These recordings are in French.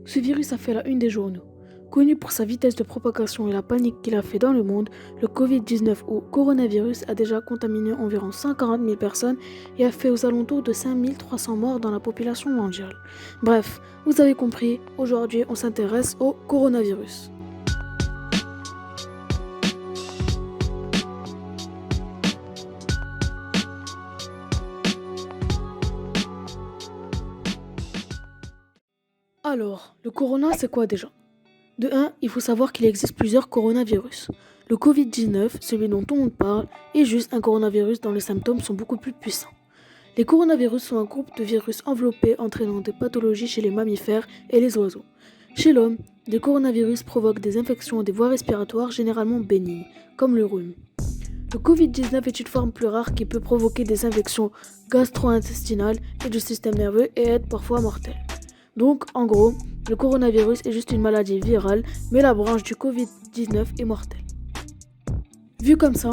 Ce virus a fait la une des journaux. Connu pour sa vitesse de propagation et la panique qu'il a fait dans le monde, le Covid-19 ou coronavirus a déjà contaminé environ 140 000 personnes et a fait aux alentours de 5 300 morts dans la population mondiale. Bref, vous avez compris, aujourd'hui on s'intéresse au coronavirus. Alors, le corona c'est quoi déjà ? De 1, il faut savoir qu'il existe plusieurs coronavirus. Le Covid-19, celui dont tout le monde parle, est juste un coronavirus dont les symptômes sont beaucoup plus puissants. Les coronavirus sont un groupe de virus enveloppés entraînant des pathologies chez les mammifères et les oiseaux. Chez l'homme, les coronavirus provoquent des infections des voies respiratoires généralement bénignes, comme le rhume. Le Covid-19 est une forme plus rare qui peut provoquer des infections gastro-intestinales et du système nerveux et être parfois mortelle. Donc, en gros, le coronavirus est juste une maladie virale, mais la branche du Covid-19 est mortelle. Vu comme ça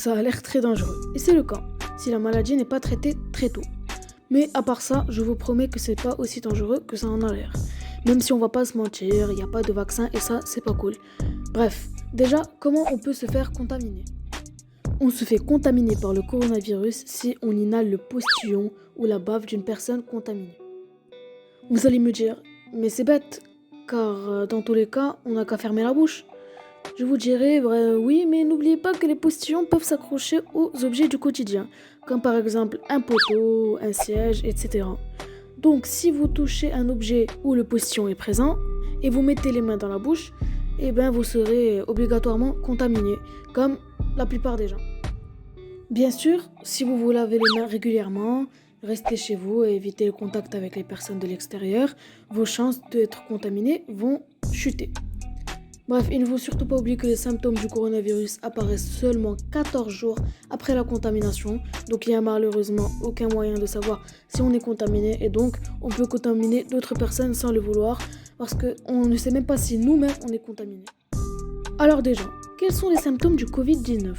a l'air très dangereux. Et c'est le cas, si la maladie n'est pas traitée très tôt. Mais à part ça, je vous promets que c'est pas aussi dangereux que ça en a l'air. Même si on va pas se mentir, il n'y a pas de vaccin et ça, c'est pas cool. Bref, déjà, comment on peut se faire contaminer ? On se fait contaminer par le coronavirus si on inhale le postillon ou la bave d'une personne contaminée. Vous allez me dire, mais c'est bête, car dans tous les cas, on n'a qu'à fermer la bouche. Je vous dirai, oui, mais n'oubliez pas que les postillons peuvent s'accrocher aux objets du quotidien, comme par exemple un poteau, un siège, etc. Donc si vous touchez un objet où le postillon est présent, et vous mettez les mains dans la bouche, vous serez obligatoirement contaminé, comme la plupart des gens. Bien sûr, si vous vous lavez les mains régulièrement, restez chez vous et évitez le contact avec les personnes de l'extérieur, vos chances d'être contaminé vont chuter. Bref, il ne faut surtout pas oublier que les symptômes du coronavirus apparaissent seulement 14 jours après la contamination, donc il n'y a malheureusement aucun moyen de savoir si on est contaminé et donc on peut contaminer d'autres personnes sans le vouloir parce qu'on ne sait même pas si nous-mêmes on est contaminé. Alors déjà, quels sont les symptômes du Covid-19 ?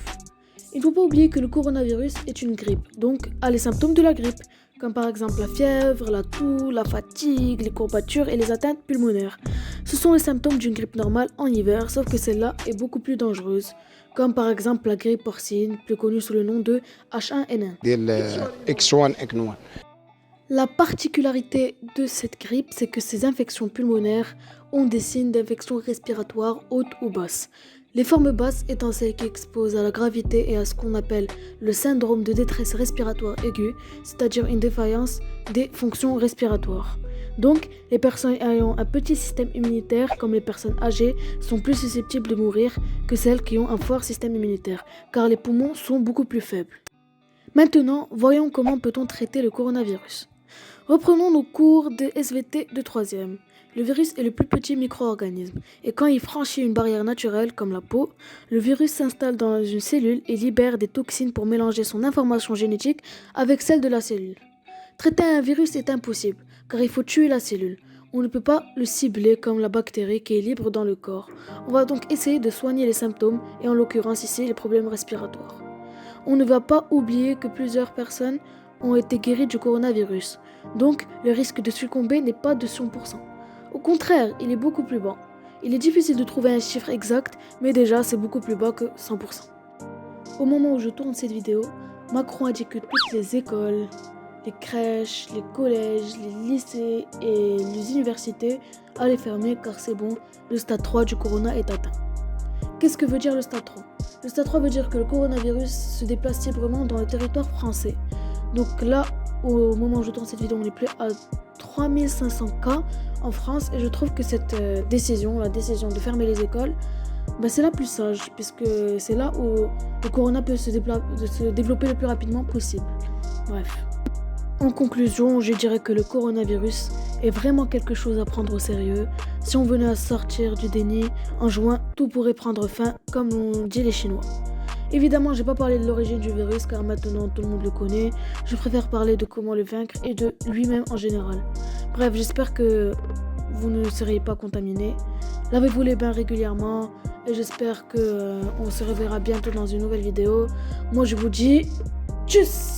Il ne faut pas oublier que le coronavirus est une grippe, donc a les symptômes de la grippe, comme par exemple la fièvre, la toux, la fatigue, les courbatures et les atteintes pulmonaires. Ce sont les symptômes d'une grippe normale en hiver, sauf que celle-là est beaucoup plus dangereuse, comme par exemple la grippe porcine, plus connue sous le nom de H1N1. La particularité de cette grippe, c'est que ces infections pulmonaires ont des signes d'infection respiratoire haute ou basse. Les formes basses étant celles qui exposent à la gravité et à ce qu'on appelle le syndrome de détresse respiratoire aiguë, c'est-à-dire une défaillance des fonctions respiratoires. Donc, les personnes ayant un petit système immunitaire, comme les personnes âgées, sont plus susceptibles de mourir que celles qui ont un fort système immunitaire, car les poumons sont beaucoup plus faibles. Maintenant, voyons comment peut-on traiter le coronavirus. Reprenons nos cours de SVT de 3e. Le virus est le plus petit micro-organisme et quand il franchit une barrière naturelle comme la peau, le virus s'installe dans une cellule et libère des toxines pour mélanger son information génétique avec celle de la cellule. Traiter un virus est impossible car il faut tuer la cellule. On ne peut pas le cibler comme la bactérie qui est libre dans le corps. On va donc essayer de soigner les symptômes et en l'occurrence ici les problèmes respiratoires. On ne va pas oublier que plusieurs personnes ont été guéries du coronavirus, donc le risque de succomber n'est pas de 100%. Au contraire, il est beaucoup plus bas. Il est difficile de trouver un chiffre exact, mais déjà c'est beaucoup plus bas que 100%. Au moment où je tourne cette vidéo, Macron a dit que toutes les écoles, les crèches, les collèges, les lycées et les universités allaient fermer car c'est bon, le stade 3 du corona est atteint. Qu'est-ce que veut dire le stade 3 ? Le stade 3 veut dire que le coronavirus se déplace librement dans le territoire français. Donc là, au moment où je tourne cette vidéo, on est plus à 3500 cas en France et je trouve que cette décision, la décision de fermer les écoles, c'est la plus sage puisque c'est là où le corona peut se développer le plus rapidement possible. Bref. En conclusion, je dirais que le coronavirus est vraiment quelque chose à prendre au sérieux. Si on venait à sortir du déni, en juin, tout pourrait prendre fin, comme l'ont dit les Chinois. Évidemment, je n'ai pas parlé de l'origine du virus car maintenant tout le monde le connaît. Je préfère parler de comment le vaincre et de lui-même en général. Bref, j'espère que vous ne seriez pas contaminés. Lavez-vous les mains régulièrement et j'espère qu'on se reverra bientôt dans une nouvelle vidéo. Moi, je vous dis tchuss!